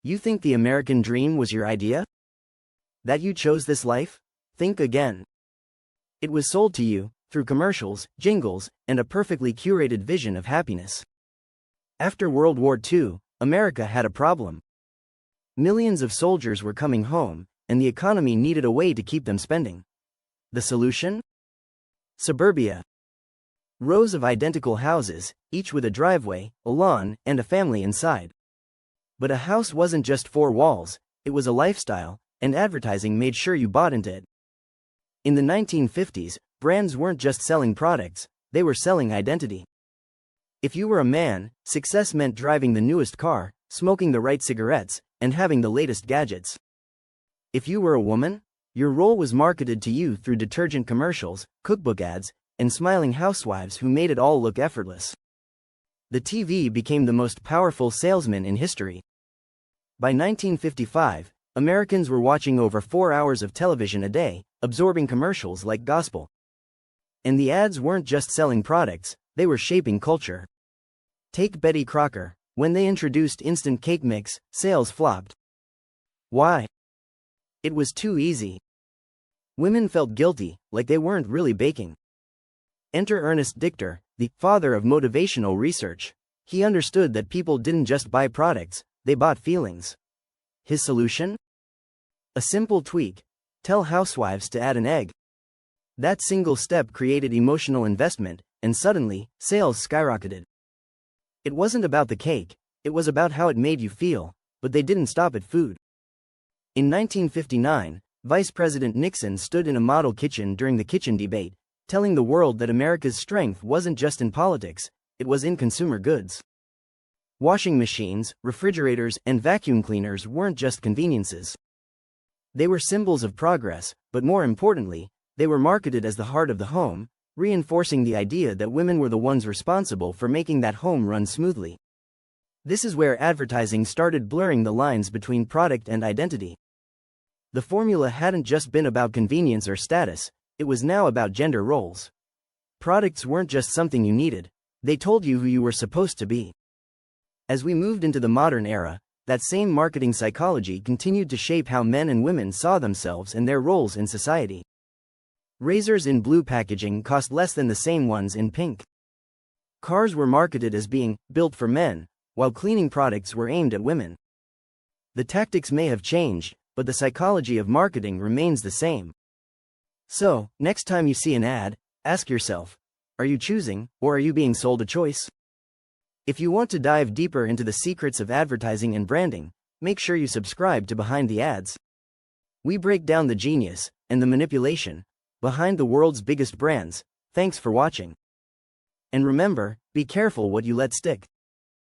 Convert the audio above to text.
You think the American dream was your idea? That you chose this life? Think again. It was sold to you, through commercials, jingles, and a perfectly curated vision of happiness. After World War II, America had a problem. Millions of soldiers were coming home, and the economy needed a way to keep them spending. The solution? Suburbia. Rows of identical houses, each with a driveway, a lawn, and a family inside. But a house wasn't just four walls, it was a lifestyle, and advertising made sure you bought into it. In the 1950s, brands weren't just selling products, they were selling identity. If you were a man, success meant driving the newest car, smoking the right cigarettes, and having the latest gadgets. If you were a woman, your role was marketed to you through detergent commercials, cookbook ads, and smiling housewives who made it all look effortless. The TV became the most powerful salesman in history. By 1955, Americans were watching over 4 hours of television a day, absorbing commercials like gospel. And the ads weren't just selling products, they were shaping culture. Take Betty Crocker. When they introduced instant cake mix, sales flopped. Why? It was too easy. Women felt guilty, like they weren't really baking. Enter Ernest Dichter, the father of motivational research. He understood that people didn't just buy products, they bought feelings. His solution? A simple tweak: tell housewives to add an egg. That single step created emotional investment, and suddenly, sales skyrocketed. It wasn't about the cake, it was about how it made you feel, but they didn't stop at food. In 1959, Vice President Nixon stood in a model kitchen during the kitchen debate, telling the world that America's strength wasn't just in politics, it was in consumer goods. Washing machines, refrigerators, and vacuum cleaners weren't just conveniences. They were symbols of progress, but more importantly, they were marketed as the heart of the home, reinforcing the idea that women were the ones responsible for making that home run smoothly. This is where advertising started blurring the lines between product and identity. The formula hadn't just been about convenience or status, it was now about gender roles. Products weren't just something you needed, they told you who you were supposed to be. As we moved into the modern era, that same marketing psychology continued to shape how men and women saw themselves and their roles in society. Razors in blue packaging cost less than the same ones in pink. Cars were marketed as being built for men, while cleaning products were aimed at women. The tactics may have changed, but the psychology of marketing remains the same. So, next time you see an ad, ask yourself, are you choosing, or are you being sold a choice? If you want to dive deeper into the secrets of advertising and branding, make sure you subscribe to Behind the Ads. We break down the genius and the manipulation behind the world's biggest brands. Thanks for watching. And remember, be careful what you let stick.